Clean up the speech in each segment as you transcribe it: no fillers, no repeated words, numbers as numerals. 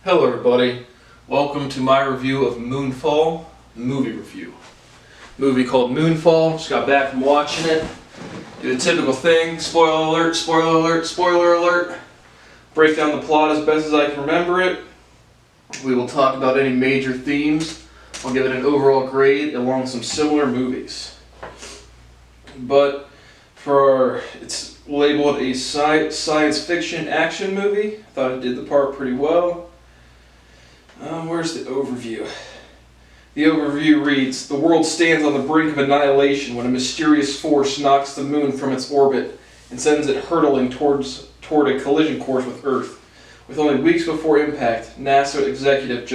Hello everybody, welcome to my review of Moonfall, movie review. Movie called Moonfall, just got back from watching it. Do the typical thing, spoiler alert, spoiler alert, spoiler alert. Break down the plot as best as I can remember it. We will talk about any major themes. I'll give it an overall grade along with some similar movies. But it's labeled a science fiction action movie. I thought it did the part pretty well. Where's the overview? The overview reads, "The world stands on the brink of annihilation when a mysterious force knocks the moon from its orbit and sends it hurtling toward a collision course with Earth. With only weeks before impact, NASA executive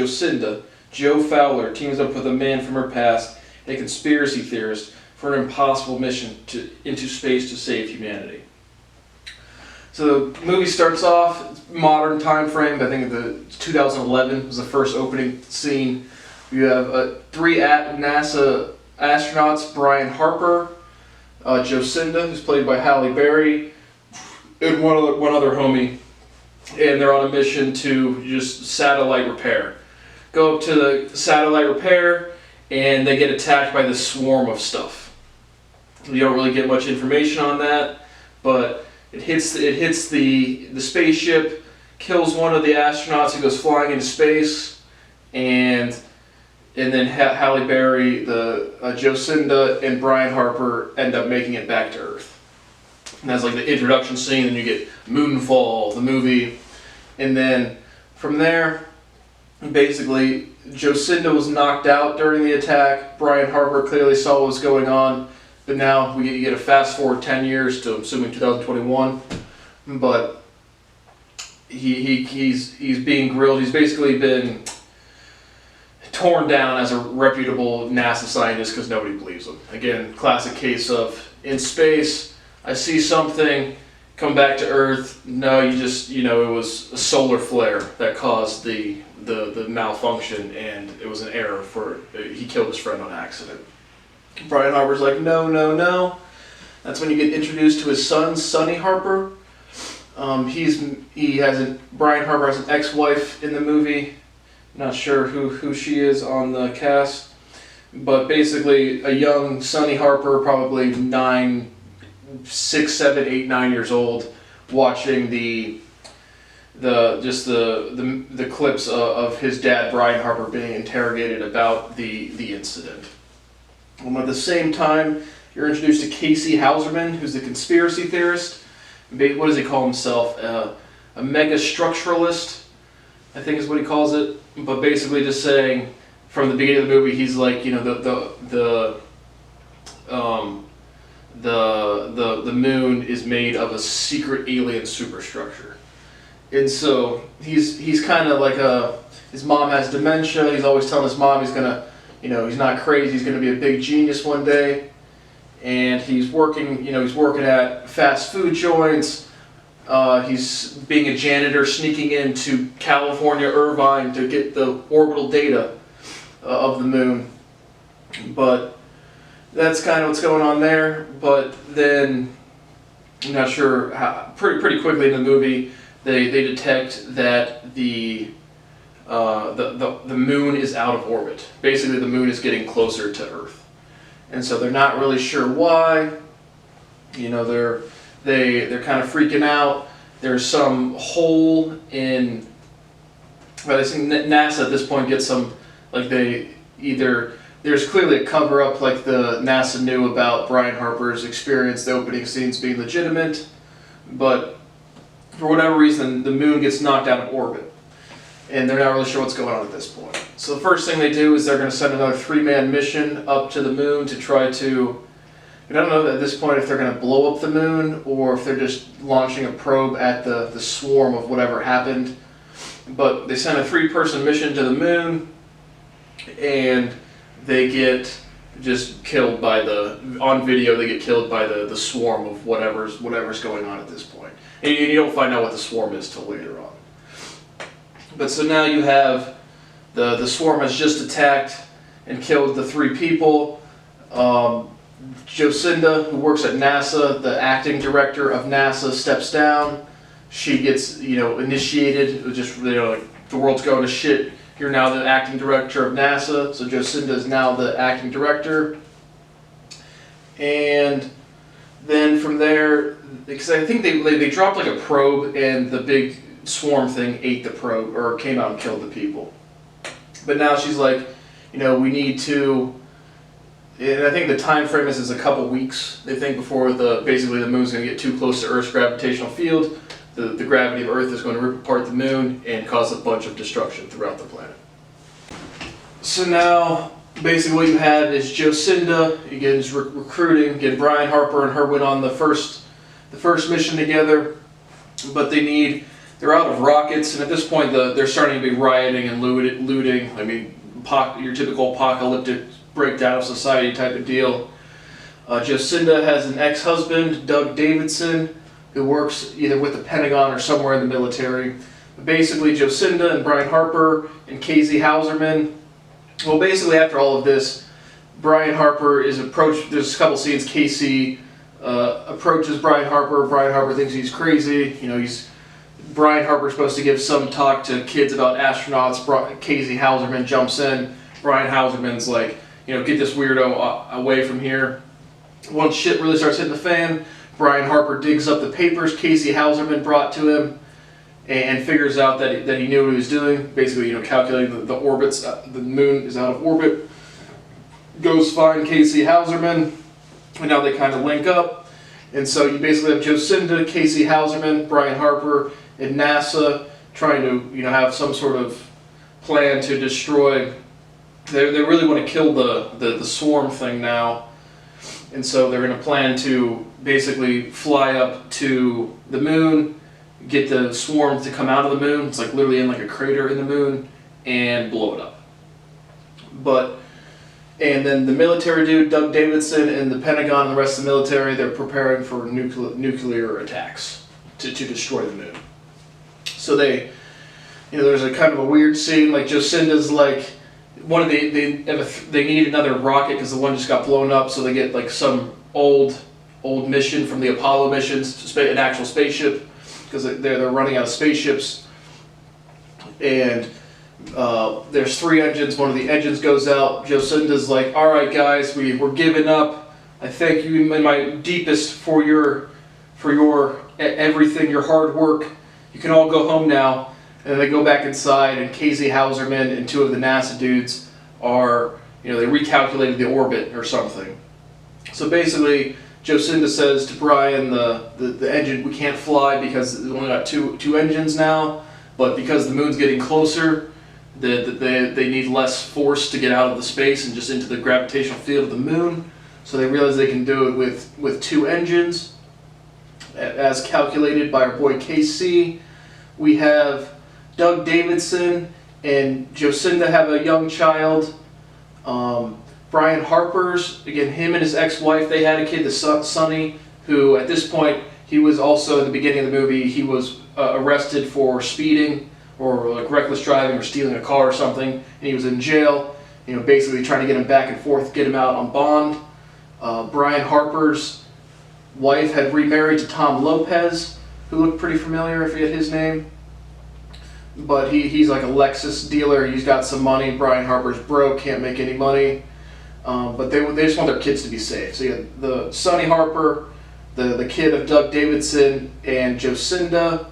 Jo Fowler teams up with a man from her past, a conspiracy theorist, for an impossible mission into space to save humanity." So the movie starts off, modern time frame, I think 2011 was the first opening scene. You have three NASA astronauts, Brian Harper, Jocinda, who's played by Halle Berry, and one other homie. And they're on a mission to just satellite repair. Go up to the satellite repair, and they get attacked by this swarm of stuff. You don't really get much information on that, but it hits the spaceship, kills one of the astronauts who goes flying into space, and then Halle Berry, Jocinda, and Brian Harper end up making it back to Earth. And that's like the introduction scene, and you get Moonfall, the movie, and then from there, basically, Jocinda was knocked out during the attack. Brian Harper clearly saw what was going on. But now you get a fast forward 10 years to, I'm assuming, 2021. But he's being grilled. He's basically been torn down as a reputable NASA scientist because nobody believes him. Again, classic case of in space, I see something, come back to Earth. No, it was a solar flare that caused the malfunction, and it was an error he killed his friend on accident. Brian Harper's like, no. That's when you get introduced to his son, Sonny Harper. Brian Harper has an ex-wife in the movie. Not sure who she is on the cast, but basically a young Sonny Harper, probably 6, 7, 8, 9 years old, watching the clips of his dad, Brian Harper, being interrogated about the incident. At the same time, you're introduced to Casey Houserman, who's the conspiracy theorist. What does he call himself? A mega structuralist, I think is what he calls it. But basically, just saying from the beginning of the movie, he's like, the moon is made of a secret alien superstructure, and so he's kind of like his mom has dementia. He's always telling his mom he's gonna. He's not crazy, he's going to be a big genius one day. And he's working at fast food joints. He's being a janitor, sneaking into California, Irvine, to get the orbital data of the moon. But that's kind of what's going on there. But then, I'm not sure how, pretty quickly in the movie, they detect that the moon is out of orbit. Basically, the moon is getting closer to Earth, and so they're not really sure why. They're kind of freaking out. There's some hole in. Well, I think NASA at this point gets some, there's clearly a cover up, like the NASA knew about Brian Harper's experience, the opening scenes being legitimate, but for whatever reason, the moon gets knocked out of orbit. And they're not really sure what's going on at this point. So the first thing they do is they're going to send another 3-man mission up to the moon to try to... I don't know at this point if they're going to blow up the moon or if they're just launching a probe at the swarm of whatever happened. But they send a 3-person mission to the moon, and they get just killed by on video they get killed by the swarm of whatever's going on at this point. And you don't find out what the swarm is till later on. But so now you have the swarm has just attacked and killed the 3 people. Jocinda, who works at NASA, the acting director of NASA, steps down. She gets initiated, just the world's going to shit. You're now the acting director of NASA. So Jocinda is now the acting director. And then from there, because I think they dropped like a probe, and the big swarm thing ate the probe, or came out and killed the people. But now she's like, we need to, and I think the time frame is a couple weeks, they think, before basically the moon's going to get too close to Earth's gravitational field. The gravity of Earth is going to rip apart the moon and cause a bunch of destruction throughout the planet. So now, basically what you have is Jocinda, again, is recruiting. Again, Brian Harper and her went on the first mission together, but they're out of rockets, and at this point they're starting to be rioting and looting. I mean, your typical apocalyptic breakdown of society type of deal. Jocinda has an ex-husband, Doug Davidson, who works either with the Pentagon or somewhere in the military. But basically, Jocinda and Brian Harper and Casey Hauserman. Well, basically, after all of this, Brian Harper is approached. There's a couple scenes. Casey approaches Brian Harper. Brian Harper thinks he's crazy. Brian Harper's supposed to give some talk to kids about astronauts. Casey Hauserman jumps in. Brian Hauserman's like, get this weirdo away from here. Once shit really starts hitting the fan, Brian Harper digs up the papers Casey Hauserman brought to him and figures out that he knew what he was doing. Basically, calculating the orbits. The moon is out of orbit. Goes find Casey Hauserman, and now they kind of link up. And so you basically have Jocinda, Casey Hauserman, Brian Harper, and NASA trying to have some sort of plan to destroy. They really want to kill the swarm thing now. And so they're going to plan to basically fly up to the moon, get the swarm to come out of the moon. It's like literally in like a crater in the moon, and blow it up. And then the military dude, Doug Davidson, and the Pentagon and the rest of the military, they're preparing for nuclear attacks to destroy the moon. So there's a kind of a weird scene. Like Jocinda's like, they need another rocket because the one just got blown up, so they get like some old mission from the Apollo missions, an actual spaceship, because they're running out of spaceships. And there's 3 engines. One of the engines goes out. Jocinda's like, all right guys, we're giving up. I thank you in my deepest for your everything, your hard work. You can all go home now. And then they go back inside, and Casey Hauserman and 2 of the NASA dudes are, they recalculated the orbit or something. So basically, Jocinda says to Brian, the engine, we can't fly because we've only got two engines now, but because the moon's getting closer, they need less force to get out of the space and just into the gravitational field of the moon. So they realize they can do it with 2 engines, as calculated by our boy Casey. We have Doug Davidson and Jocinda have a young child. Brian Harper's, again, him and his ex-wife, they had a kid, Sonny, who at this point, he was also, in the beginning of the movie, he was arrested for speeding or like reckless driving or stealing a car or something, and he was in jail, basically trying to get him back and forth, get him out on bond. Brian Harper's wife had remarried to Tom Lopez, who looked pretty familiar, I forget his name. But he's like a Lexus dealer. He's got some money. Brian Harper's broke, can't make any money. But they just want their kids to be safe. So you have the Sonny Harper, the kid of Doug Davidson and Jocinda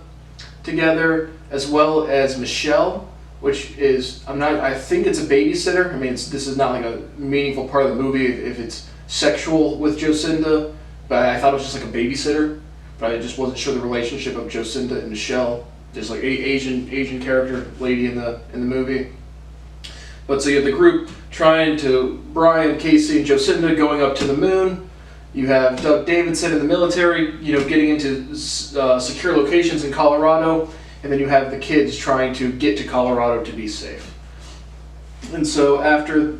together, as well as Michelle, which is, I think it's a babysitter. I mean, this is not like a meaningful part of the movie if it's sexual with Jocinda, but I thought it was just like a babysitter. But I just wasn't sure the relationship of Jocinda and Michelle. Just like Asian character lady in the movie. But so you have the group Brian, Casey, and Jocinda going up to the moon. You have Doug Davidson in the military, getting into secure locations in Colorado, and then you have the kids trying to get to Colorado to be safe. And so after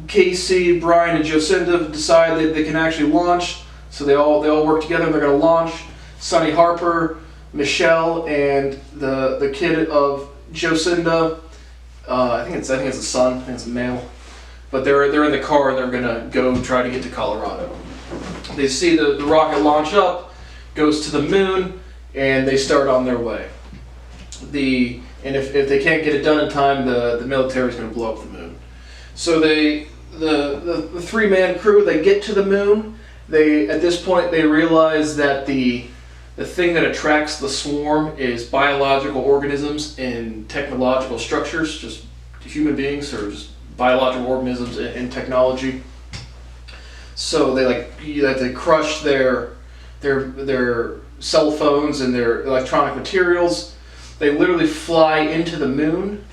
Casey, Brian, and Jocinda decide that they can actually launch, so they all work together and they're going to launch. Sonny Harper, Michelle, and the kid of Jocinda, I think it's a son, I think it's a male, but they're in the car and they're gonna go try to get to Colorado. They see the rocket launch up, goes to the moon, and they start on their way. and if they can't get it done in time, the military is going to blow up the moon. So the 3-man crew, they get to the moon. At this point they realize that the thing that attracts the swarm is biological organisms and technological structures, just human beings or just biological organisms and technology. So they crush their cell phones and their electronic materials. They literally fly into the moon,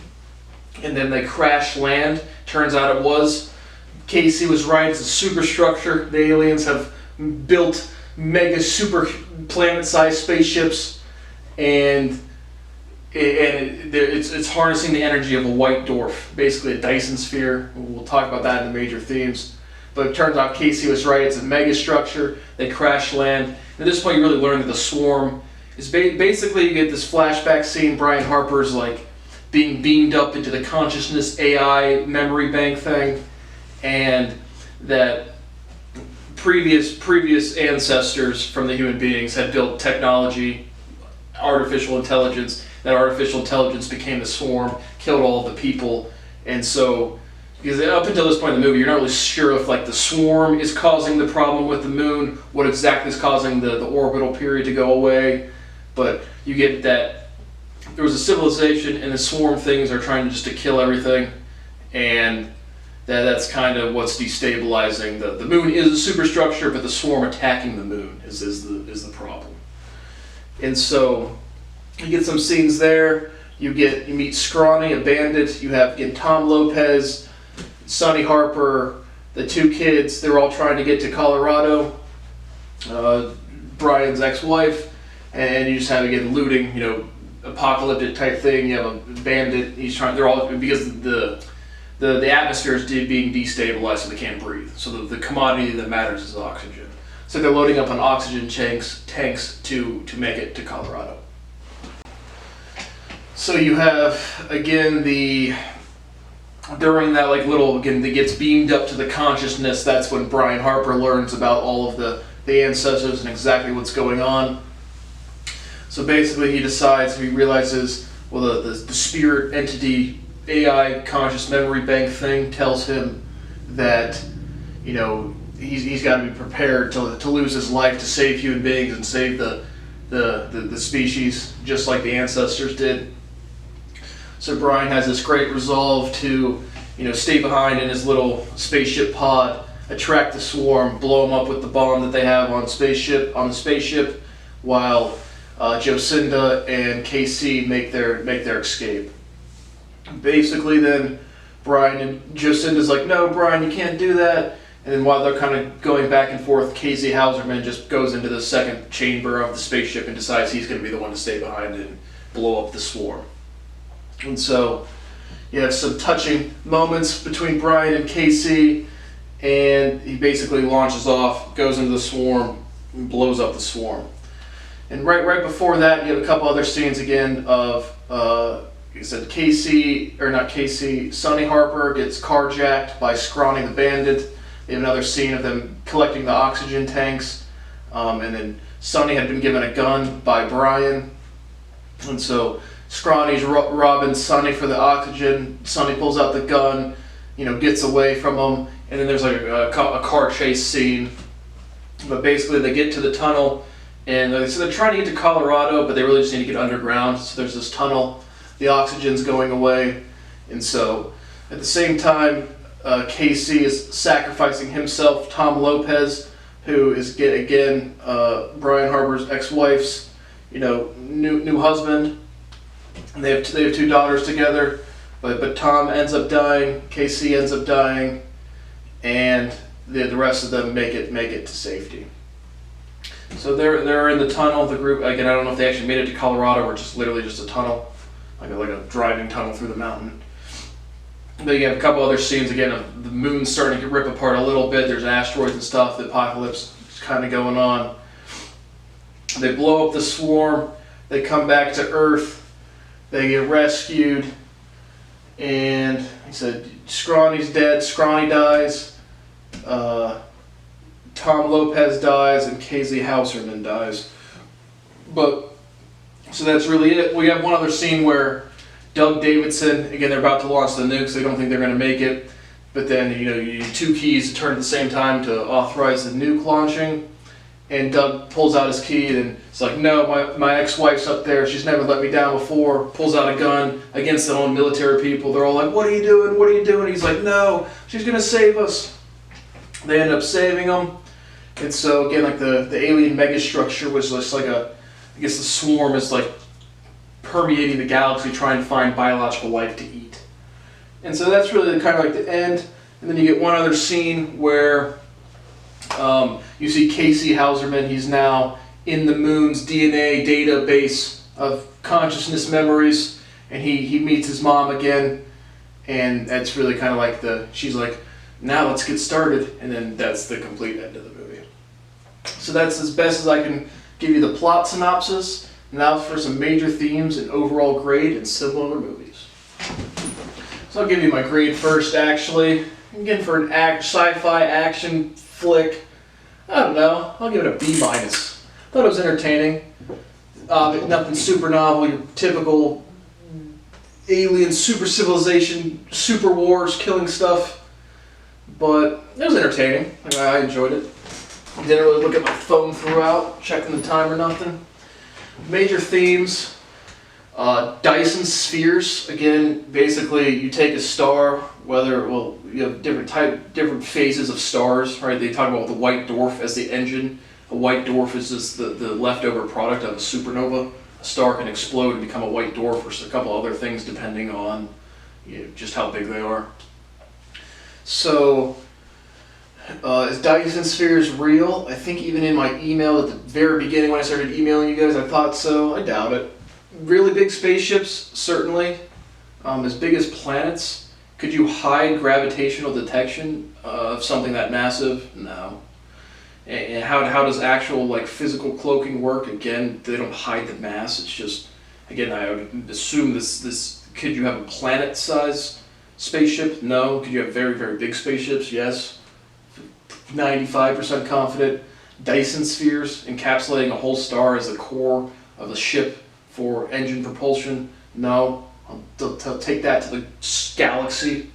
and then they crash land. Turns out Casey was right, it's a superstructure. The aliens have built mega super planet-sized spaceships, and it's harnessing the energy of a white dwarf, basically a Dyson sphere. We'll talk about that in the major themes. But it turns out Casey was right, it's a mega structure. They crash land. At this point you really learn that the swarm is basically, you get this flashback scene, Brian Harper's like being beamed up into the consciousness AI memory bank thing, and that previous ancestors from the human beings had built technology, artificial intelligence. That artificial intelligence became the swarm, killed all of the people, and so, because up until this point in the movie, you're not really sure if like the swarm is causing the problem with the moon, what exactly is causing the orbital period to go away, but you get that there was a civilization and the swarm things are trying just to kill everything, and that's kind of what's destabilizing. The moon is a superstructure, but the swarm attacking the moon is the problem. And so you get some scenes there. You meet Scrawny, a bandit. You have again Tom Lopez, Sonny Harper, the 2 kids. They're all trying to get to Colorado. Brian's ex-wife, and you just have again looting, apocalyptic type thing. You have a bandit. They're all, because the atmosphere is being destabilized, so they can't breathe. So the commodity that matters is oxygen. So they're loading up on oxygen tanks to make it to Colorado. So you have again during that that gets beamed up to the consciousness. That's when Brian Harper learns about all of the ancestors and exactly what's going on. So basically he realizes, well, the spirit entity AI conscious memory bank thing tells him that he's got to be prepared to lose his life to save human beings and save the species, just like the ancestors did. So Brian has this great resolve to stay behind in his little spaceship pod, attract the swarm, blow them up with the bomb that they have on the spaceship, while Jocinda and KC make their escape. Basically then Brian and Jocinda's like, no, Brian, you can't do that. And then while they're kind of going back and forth, Casey Hauserman just goes into the second chamber of the spaceship and decides he's going to be the one to stay behind and blow up the swarm. And so you have some touching moments between Brian and Casey, and he basically launches off, goes into the swarm, and blows up the swarm. And right before that, you have a couple other scenes again of Sonny Harper gets carjacked by Scrawny the Bandit. They have another scene of them collecting the oxygen tanks, and then Sonny had been given a gun by Brian, and so Scrawny's robbing Sonny for the oxygen. Sonny pulls out the gun, gets away from him, and then there's like a car chase scene. But basically they get to the tunnel, and so they're trying to get to Colorado, but they really just need to get underground. So there's this tunnel, the oxygen's going away, and so at the same time, Casey is sacrificing himself. Tom Lopez, who is again Brian Harper's ex-wife's new husband, and they have 2 daughters together, but Tom ends up dying, Casey ends up dying, and the rest of them make it to safety. So they're in the tunnel. The group, again, I don't know if they actually made it to Colorado or just literally just a tunnel, like a driving tunnel through the mountain. But you have a couple other scenes again of the moon starting to rip apart a little bit. There's asteroids and stuff. The apocalypse is kind of going on. They blow up the swarm. They come back to Earth. They get rescued, and he said Scrawny's dead. Scrawny dies. Tom Lopez dies, and Casey Hauserman dies. But so that's really it. We have one other scene where Doug Davidson, again, they're about to launch the nukes. They don't think they're going to make it. But then, you need 2 keys to turn at the same time to authorize the nuke launching. And Doug pulls out his key and it's like, no, my ex-wife's up there. She's never let me down before. Pulls out a gun against their own military people. They're all like, what are you doing? What are you doing? He's like, no, she's going to save us. They end up saving him. And so, again, like the alien megastructure was just like I guess the swarm is like permeating the galaxy trying to find biological life to eat. And so that's really kind of like the end. And then you get one other scene where you see Casey Hauserman. He's now in the moon's DNA database of consciousness memories, and he meets his mom again, and that's really kind of like she's like, now let's get started, and then that's the complete end of the movie. So that's as best as I can give you the plot synopsis. Now for some major themes and overall grade in similar movies. So I'll give you my grade first, actually. Again, for an sci-fi action flick, I don't know, I'll give it a B-. Thought it was entertaining. Nothing super novel, your typical alien super civilization, super wars, killing stuff. But it was entertaining. I enjoyed it. Didn't really look at my phone throughout, checking the time or nothing. Major themes. Dyson spheres. Again, basically you take a star, you have different phases of stars, right? They talk about the white dwarf as the engine. A white dwarf is just the leftover product of a supernova. A star can explode and become a white dwarf, or a couple other things depending on just how big they are. So, is Dyson spheres real? I think even in my email at the very beginning when I started emailing you guys, I thought so. I doubt it. Really big spaceships, certainly. As big as planets. Could you hide gravitational detection of something that massive? No. And how does actual physical cloaking work? Again, they don't hide the mass. It's just, again, I would assume this. Could you have a planet-sized spaceship? No. Could you have very, very big spaceships? Yes. 95% confident. Dyson spheres encapsulating a whole star as the core of the ship for engine propulsion? No. I'll take that to the galaxy.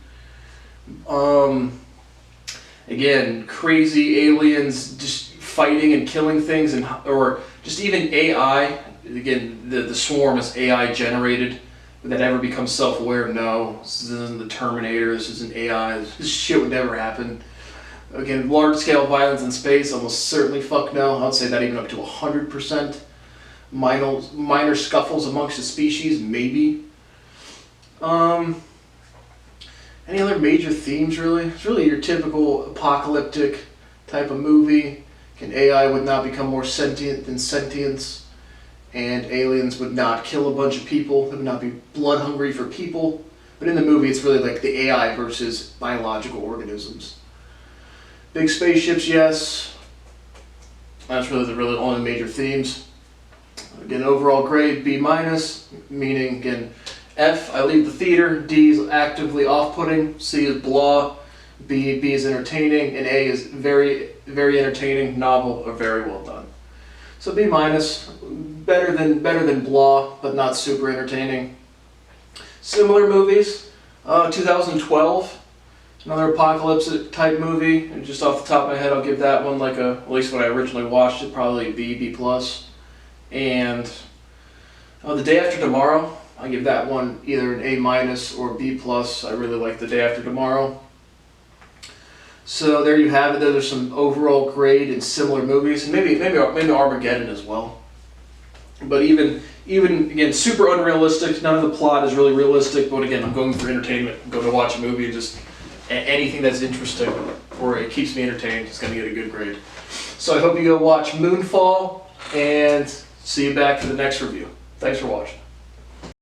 Again, crazy aliens just fighting and killing things, or just even AI. Again, the swarm is AI generated. Would that ever become self-aware? No. This isn't the Terminator. This isn't AI. This shit would never happen. Again, large-scale violence in space, almost certainly fuck no. I'd say that even up to 100%. Minor scuffles amongst the species, maybe. Any other major themes, really? It's really your typical apocalyptic type of movie. AI would not become more sentient than sentience, and aliens would not kill a bunch of people. They would not be blood hungry for people. But in the movie, it's really like the AI versus biological organisms. Big spaceships, yes. That's really the only major themes. Again, overall grade B-, meaning, again, F, I leave the theater. D is actively off-putting. C is blah. B is entertaining. And A is very, very entertaining, novel, or very well done. So B-, better than blah, but not super entertaining. Similar movies. 2012, another apocalypse type movie. And just off the top of my head, I'll give that one at least when I originally watched it, probably B+. And The Day After Tomorrow, I give that one either an A- or B+. I really like The Day After Tomorrow. So there you have it. Those are some overall grade in similar movies, and maybe Armageddon as well. But even again, super unrealistic. None of the plot is really realistic. But again, I'm going for entertainment. I'm going to watch a movie and just anything that's interesting or it keeps me entertained is going to get a good grade. So I hope you go watch Moonfall and see you back for the next review. Thanks for watching.